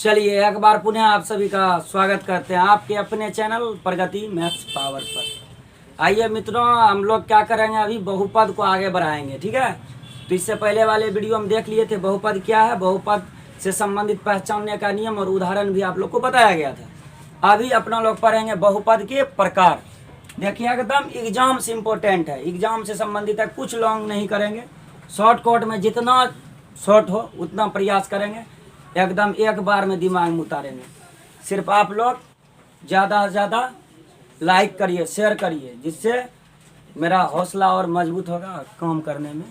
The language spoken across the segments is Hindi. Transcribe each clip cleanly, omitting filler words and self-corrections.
चलिए एक बार पुनः आप सभी का स्वागत करते हैं आपके अपने चैनल प्रगति मैथ्स पावर पर। आइए मित्रों, हम लोग क्या करेंगे, अभी बहुपद को आगे बढ़ाएंगे। ठीक है, तो इससे पहले वाले वीडियो हम देख लिए थे बहुपद क्या है, बहुपद से संबंधित पहचानने का नियम और उदाहरण भी आप लोग को बताया गया था। अभी अपना लोग पढ़ेंगे बहुपद के प्रकार। देखिए एकदम एग्जाम से इम्पोर्टेंट है, एग्जाम से संबंधित है, कुछ लॉन्ग नहीं करेंगे, शॉर्टकट में जितना शॉर्ट हो उतना प्रयास करेंगे, एकदम एक बार में दिमाग में उतारेंगे। सिर्फ आप लोग ज़्यादा से ज़्यादा लाइक करिए, शेयर करिए, जिससे मेरा हौसला और मजबूत होगा, काम करने में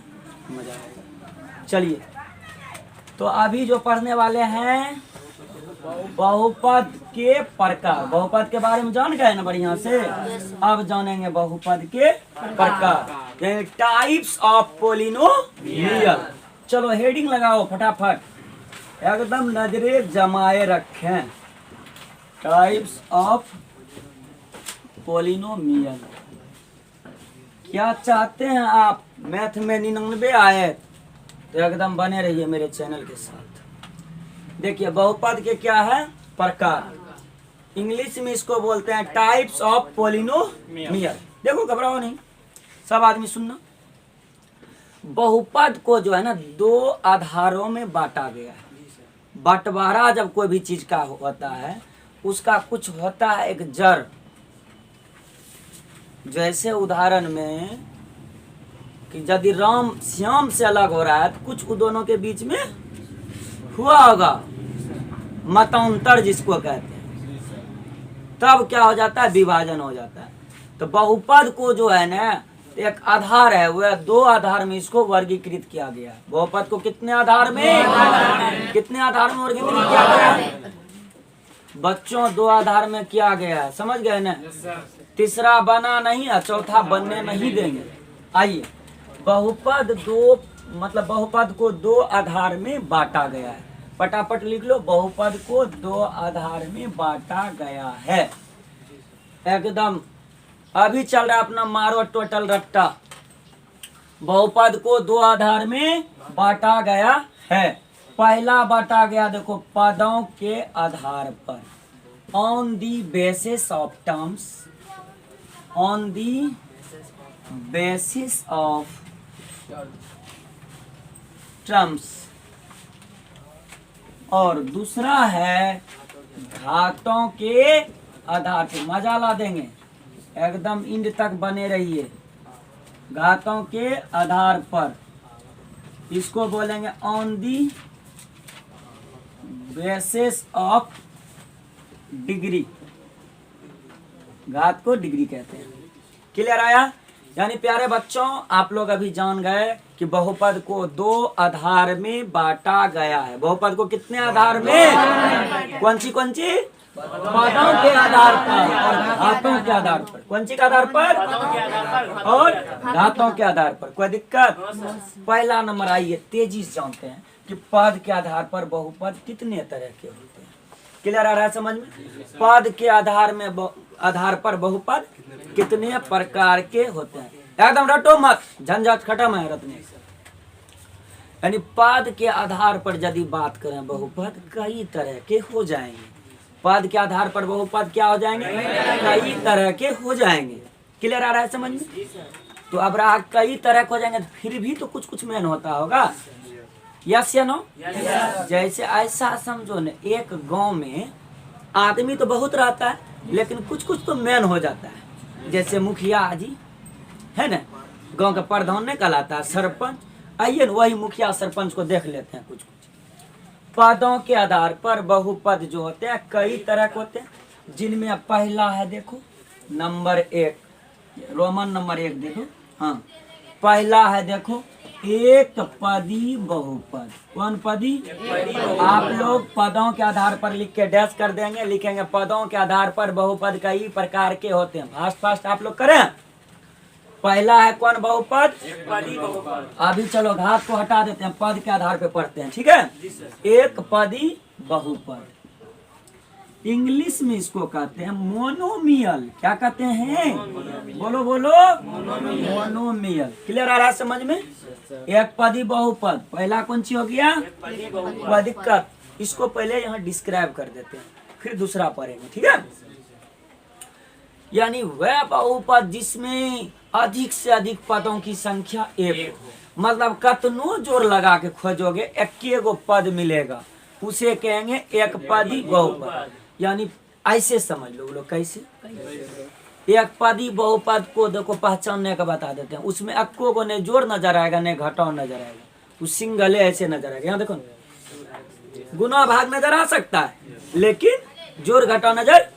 मज़ा आएगा। चलिए, तो अभी जो पढ़ने वाले हैं बहुपद के प्रकार। बहुपद के बारे में जान गए ना बढ़िया से। अब जानेंगे बहुपद के प्रकार, टाइप्स ऑफ पोलिनोमियल। चलो हेडिंग लगाओ फटाफट, एकदम नजरे जमाए रखें। Types of polynomial. क्या चाहते हैं आप, मैथ में 99 आए तो एकदम बने रहिए मेरे चैनल के साथ। देखिए बहुपद के क्या है प्रकार, इंग्लिश में इसको बोलते हैं टाइप्स ऑफ पोलिनोमियल। देखो घबराओ नहीं, सब आदमी सुनना। बहुपद को जो है ना दो आधारों में बांटा गया है। बंटवारा जब कोई भी चीज का होता है उसका कुछ होता है एक जड़। जैसे उदाहरण में कि यदि राम श्याम से अलग हो रहा है तो कुछ दोनों के बीच में हुआ होगा मतांतर जिसको कहते हैं, तब क्या हो जाता है, विभाजन हो जाता है। तो बहुपद को जो है ना एक आधार है, वह दो आधार में इसको वर्गीकृत किया गया है। बहुपद को कितने आधार में, कितने आधार में वर्गीकृत किया गया है बच्चों? दो आधार में किया गया है, समझ गए ना। तीसरा बना नहीं है, चौथा बनने नहीं देंगे। आइए, बहुपद दो मतलब बहुपद को दो आधार में बांटा गया है। फटाफट लिख लो, बहुपद को दो आधार में बांटा गया है। एकदम अभी चल रहा है अपना मारो टोटल रट्टा। बहुपद को दो आधार में बांटा गया है। पहला बांटा गया देखो पदों के आधार पर, on the basis of terms, on the basis of terms. और दूसरा है घातों के आधार पर। मजा ला देंगे, एकदम इंड तक बने रहिए। घातों के आधार पर इसको बोलेंगे on the basis of degree. घात को डिग्री कहते हैं। क्लियर आया? यानी प्यारे बच्चों, आप लोग अभी जान गए कि बहुपद को दो आधार में बांटा गया है। बहुपद को कितने आधार में? कौन सी पदों के आधार पर और घातों के आधार पर। कौन सी के आधार पर? और घातों के आधार पर। कोई दिक्कत? पहला नंबर आइए, तेजी से जानते हैं कि पद के आधार पर बहुपद कितने तरह के होते हैं। क्लियर आ रहा है समझ में? पद के आधार पर बहुपद कितने प्रकार के होते हैं। एकदम रटो मत, झंझट खत्म है रटने से। यानी पद के आधार पर यदि बात करें बहुपद कई तरह के हो जाएंगे। पद के आधार पर बहुपद क्या हो जाएंगे? कई तरह के हो जाएंगे। क्लियर आ रहा है समझ में? तो अब रहा कई तरह के हो जाएंगे, फिर भी तो कुछ कुछ मेन होता होगा। यस या नो? जैसे ऐसा समझो न, एक गांव में आदमी तो बहुत रहता है लेकिन कुछ कुछ तो मेन हो जाता है। जैसे मुखिया जी है ना, गांव का प्रधान नहीं कहलाता है, सरपंच। आइए ना, वही मुखिया सरपंच को देख लेते हैं। कुछ पदों के आधार पर बहुपद जो होते हैं कई तरह के होते हैं, जिनमें पहला है देखो नंबर 1, रोमन नंबर 1 देखो। हाँ, पहला है देखो एक पदी बहुपद। कौन पदी? आप लोग पदों के आधार पर लिख के डैश कर देंगे, लिखेंगे पदों के आधार पर बहुपद कई प्रकार के होते हैं। फास्ट फास्ट आप लोग करें। पहला है कौन बहुपद? पदी बहुपद। अभी चलो घात को हटा देते हैं, पद के आधार पे पढ़ते हैं। ठीक है, एक पदी बहुपद। इंग्लिश में इसको कहते हैं मोनोमियल। क्या कहते हैं? बोलो बोलो, मोनोमियल। क्लियर आ रहा है समझ में? एक पदी बहुपद, पहला कौन सी हो गया? दिक्कत इसको पहले यहाँ डिस्क्राइब कर देते हैं, फिर दूसरा पढ़ेंगे, ठीक है। यानी वह बहुपद जिसमें अधिक से अधिक पदों की संख्या एक हो, मतलब कतनो जोर लगा के खोजोगे एक गो पद मिलेगा, उसे कहेंगे एक पदी बहुपद। यानी ऐसे समझ लो लोग, कैसे एक पदी बहुपद को देखो पहचानने का बता देते हैं। उसमें अक्को को नहीं जोर नजर आएगा नहीं घटाव नजर आएगा, वो सिंगल ऐसे नजर आएगा। यहाँ देखो गुना भाग नजर आ सकता है लेकिन जोर घटाव नजर,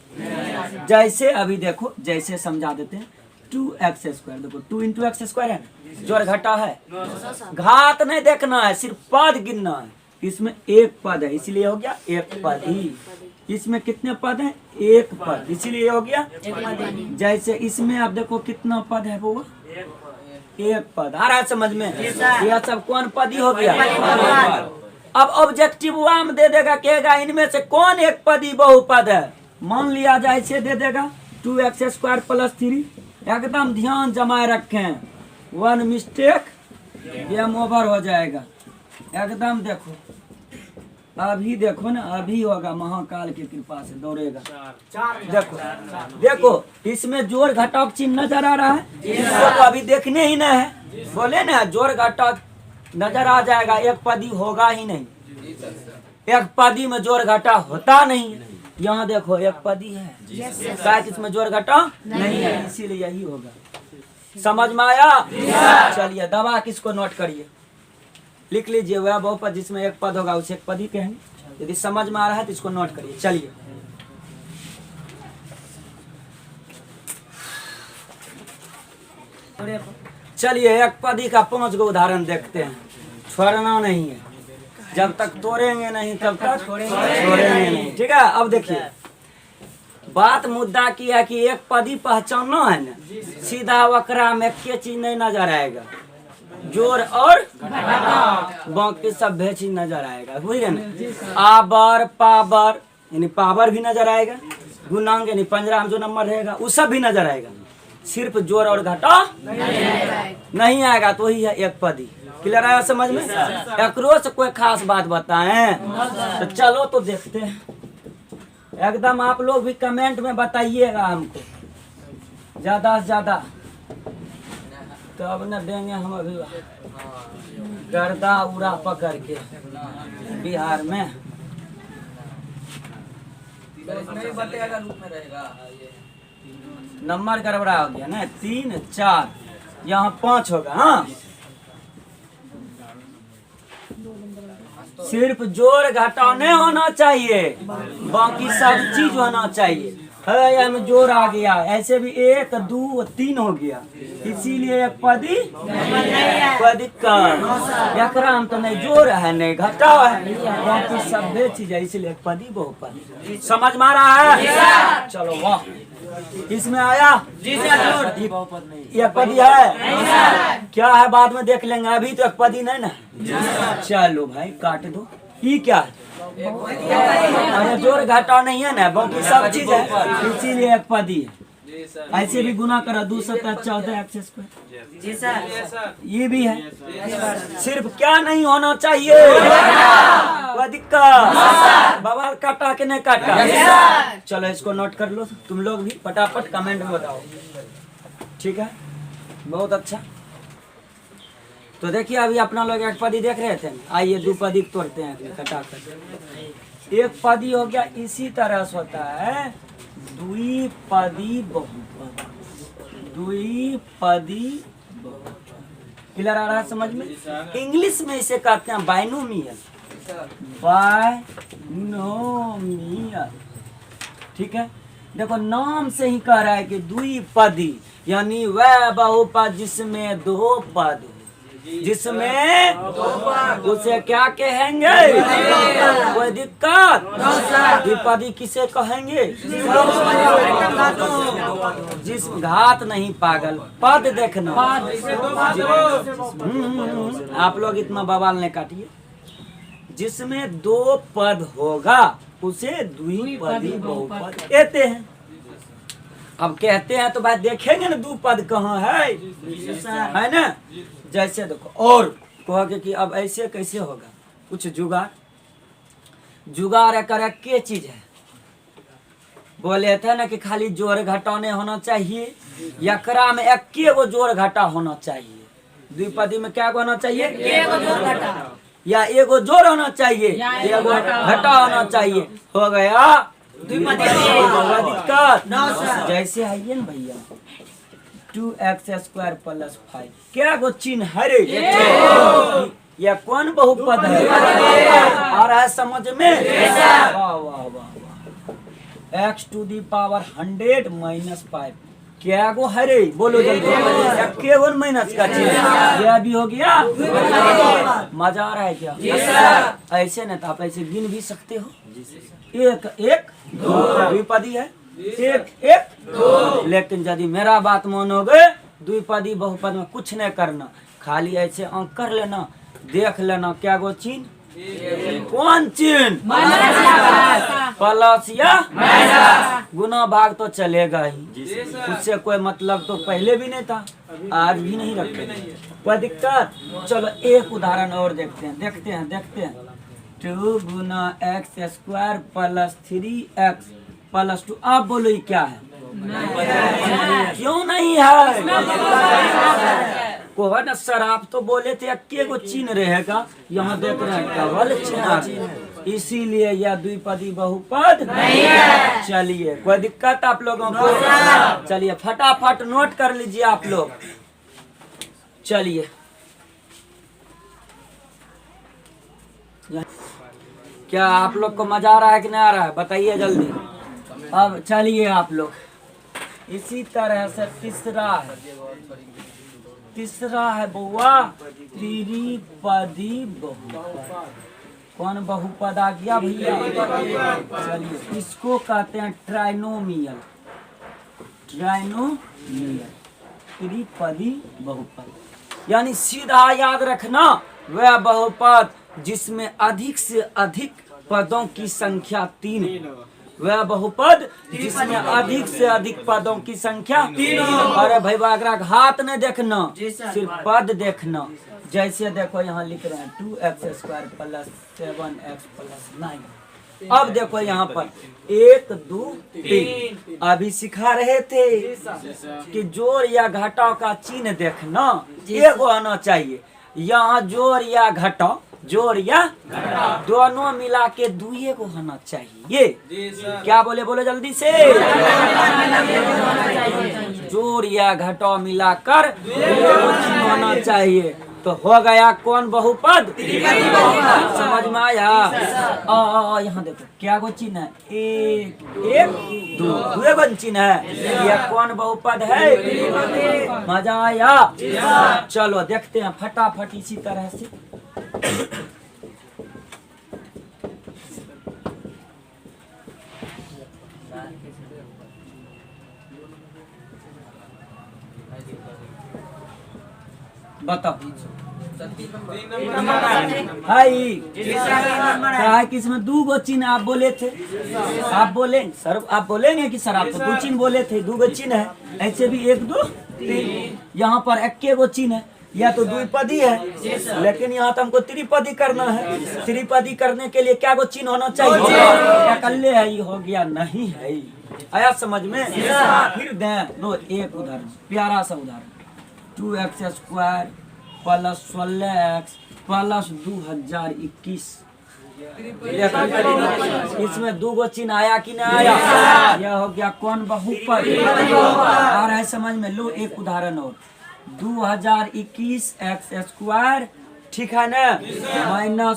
जैसे अभी देखो जैसे समझा देते हैं 2x², देखो 2 × x² है, जोर घटा है, घात नहीं देखना है, सिर्फ पद गिनना है। इसमें एक पद है इसलिए हो गया एक पदी। इसमें कितने पद हैं? एक पद, इसीलिए हो गया जैसे इसमें आप देखो कितना पद है वो, एक पद। आ रहा है समझ में? यह सब कौन पदी हो गया? अब ऑब्जेक्टिव वाम दे देगा, कहेगा इनमें से कौन एक पदी बहुपद है। मान लिया जाए इसे दे देगा 2x² + 3। एकदम ध्यान जमाए रखें, वन मिस्टेक गेम ओवर हो जाएगा। एकदम देखो अभी देखो ना, अभी होगा, महाकाल की कृपा से दौड़ेगा। देखो देखो इसमें जोड़ घटाव चिन्ह नजर आ रहा है, इसको तो अभी देखने ही नहीं है। बोले ना जोड़ घटाव नजर आ जाएगा, एक पदी होगा ही नहीं, एक पदी में जोड़ घटाव होता नहीं। यहाँ देखो एक पदी है, शायद इसमें जोड़ घटाव नहीं है, इसीलिए यही होगा। समझ में आया? चलिए दबा किसको नोट करिए, लिख लीजिए वह बहुपद जिसमें एक पद होगा उसे एक पदी कहेंगे। यदि समझ में आ रहा है तो इसको नोट करिए। चलिए चलिए एक पदी का 5 गो उदाहरण देखते हैं, छोड़ना नहीं है, जब तक तोड़ेंगे नहीं तब तक छोड़ेंगे नहीं, ठीक है। अब देखिए बात मुद्दा की है कि एक पदी पहचानना है ना, सीधा वकरा में के चीज नहीं नजर आएगा, जोर और बाकी सब चीज नजर आएगा, बुझ गए ना। आबर पावर यानी पावर भी नजर आएगा, गुणांक यानी 15 में जो नंबर रहेगा वो सब भी नजर आएगा, सिर्फ जोर और घटा नहीं आएगा, तो ही है एक पदी। क्लियर आया समझ में? एकरो से कोई खास बात बताएं तो चलो तो देखते हैं। एकदम आप लोग भी कमेंट में बताइएगा हमको ज्यादा से ज्यादा, तब न देंगे हम अभी गर्दा उड़ा पकड़ के बिहार में। नहीं बतेगा रूप में रहेगा, नंबर गड़बड़ा हो गया ना, 3 4 यहाँ 5 होगा। हाँ सिर्फ जोड़ घटाव नहीं होना चाहिए, बाकी सब चीज होना चाहिए। है में जोर आ गया, ऐसे भी 1 2 3 हो गया, इसीलिए एक पदी पदी का एकराम तो नहीं जोर है नहीं घटाव है, बाकी सब चीज है, इसीलिए एक पदी बहुपदी। समझ में आ रहा है? चलो वाह, इसमें आया एक पदी है क्या है, बाद में देख लेंगे, अभी तो एक पदी नहीं ना। चलो भाई काट दो, ये क्या है? अरे जोड़ घटाव नहीं है ना, बाकी सब चीज है, इसीलिए एक पदी है। ऐसे भी गुना करो 2 × 7 = 14x²। ये भी है, सिर्फ क्या नहीं होना चाहिए, कोई दिक्कत। बवाल काटा कि नहीं काटा? चलो इसको नोट कर लो तुम लोग भी, फटाफट कमेंट में बताओ, ठीक है। बहुत अच्छा। तो देखिए अभी अपना लोग एक पदी देख रहे थे, आइए 2 पदी तोड़ते हैं कटा कर। एक पदी हो गया, इसी तरह से होता है द्विपदी बहुपद, द्विपदी बहुपद। क्लियर आ रहा है समझ में? इंग्लिश में इसे कहते हैं बाइनोमियल, बाइनोमियल, ठीक है। देखो नाम से ही कह रहा है कि द्विपदी यानी वह बहुपद जिसमें 2 पद, जिसमें उसे क्या कहेंगे? कोई दिक्कत? द्विपदी किसे कहेंगे? जिस घात नहीं पागल, पद देखना। आप लोग इतना बवाल नहीं काटिए, जिसमें 2 पद होगा उसे द्विपदी बहुपद कहते हैं। अब कहते हैं तो भाई देखेंगे ना 2 पद कहाँ है ना। जैसे देखो और कहोगे कि अब ऐसे कैसे होगा, कुछ जुगाड़। जुगाड़ करे के चीज है? बोले थे ना कि खाली जोड़ घटा नहीं होना चाहिए, एकरा में एक्के गो जोड़ घटा होना चाहिए। द्विपदी में क्या होना चाहिए? एगो जोड़ घटा या एगो जोड़ होना चाहिए, एगो घटा होना चाहिए। हो गया द्विपदी। दिक्कत जैसे आइए ना भैया 2x² + 5 क्या गो चिन्ह है रे? यह कौन बहुपद है? आ रहा है समझ में? वाह वाह वाह वाह। x⁻100 - 5 क्या गो है रे? बोलो जल्दी। क्या गो माइनस का चिन्ह? यह भी हो गया। मजा आ रहा है क्या? ऐसे ना तो आप ऐसे गिन भी सकते हो। 1 1 2 द्विपदी है, 1 1 2। लेकिन यदि मेरा बात मानोगे द्विपदी बहुपद में कुछ नहीं करना, खाली ऐसे अंक कर लेना, देख लेना क्या गो चिन्ह? कौन चिन्ह? प्लस या गुना भाग तो चलेगा ही, उससे कोई मतलब तो पहले भी नहीं था, आज भी नहीं रखे। कोई दिक्कत? चलो एक उदाहरण और देखते हैं। 2 × x² + 3x + 2। आप बोलो ये क्या है? क्यों नहीं है? को है ना सर, आप तो बोले थे एक्के गो चिन्ह रहेगा, यहाँ देख रहे हैं डबल चिन्ह, इसीलिए यह द्विपदी बहुपद नहीं है। चलिए कोई दिक्कत आप लोगों को? चलिए फटाफट नोट कर लीजिए आप लोग। चलिए क्या आप लोग को मजा आ रहा है कि नहीं आ रहा है? बताइए जल्दी। अब चलिए आप लोग, इसी तरह से तीसरा है बउआ त्रिपदी बहुपद। कौन बहुपद आ गया भैया? चलिए इसको कहते हैं ट्राइनोमियल त्रिपदी बहुपद। यानी सीधा याद रखना, वह बहुपद जिसमें अधिक से अधिक पदों की संख्या 3। वह बहुपद जिसमें अधिक से अधिक पदों की संख्या 3। अरे भाई बागरा हाथ नहीं देखना, सिर्फ पद देखना। जैसे देखो यहाँ लिख रहे हैं 2x² + 7x + 9। अब देखो यहाँ पर 1 2 3 अभी सिखा रहे थे कि जोड़ या घटाव का चिन्ह देखना एगो आना चाहिए। यहाँ जोड़ या घटाव, जोड़ या दोनों मिला के 2 को होना चाहिए। क्या बोले? बोलो जल्दी से। जोड़ या घटाव मिलाकर 2 होना चाहिए। तो हो गया कौन बहुपद? समझ में आया? यहाँ देखो क्या गो चिन्ह है? 1 1 2 गो चिन्ह है। यह कौन बहुपद है? मजा आया? चलो देखते हैं फटाफट इसी तरह से। बताओ हाई क्या है कि इसमें 2 गो चिन्ह आप बोले थे। आप बोले सर, आप बोलेंगे कि सर आप तो 2 चिन्ह बोले थे, 2 गो चिन्ह है। ऐसे भी 1 2 3 यहाँ पर एक्के गो चिन्ह है, या तो द्विपदी है, लेकिन यहाँ तो हमको त्रिपदी करना है। त्रिपदी करने के लिए क्या गो चिन्ह होना चाहिए? अकल्ले है ये हो गया? नहीं है। आया समझ में? फिर दें लो एक उदाहरण, प्यारा सा उदाहरण। 2x² + 16x + 2021। इसमें 2 गो चिन्ह आया कि नहीं आया? यह हो गया कौन बहुपद? आ रहा है समझ में? लो एक उदाहरण और, 2021 x², ठीक है ना,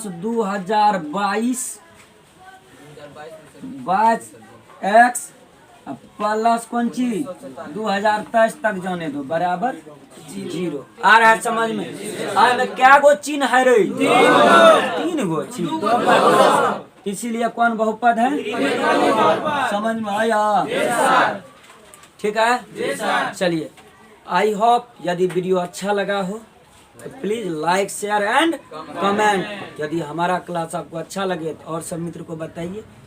- 2022 x प्लस कौन चीज 2023 तक जाने दो बराबर 0। आ रहा है समझ में? आ में क्या गो चिन्ह है रे? 3 गो चिन्ह, इसीलिए कौन बहुपद है? समझ में आया? ठीक है। चलिए आई होप यदि वीडियो अच्छा लगा हो तो please like share and comment. यदि हमारा क्लास आपको अच्छा लगे तो और सब मित्र को बताइए।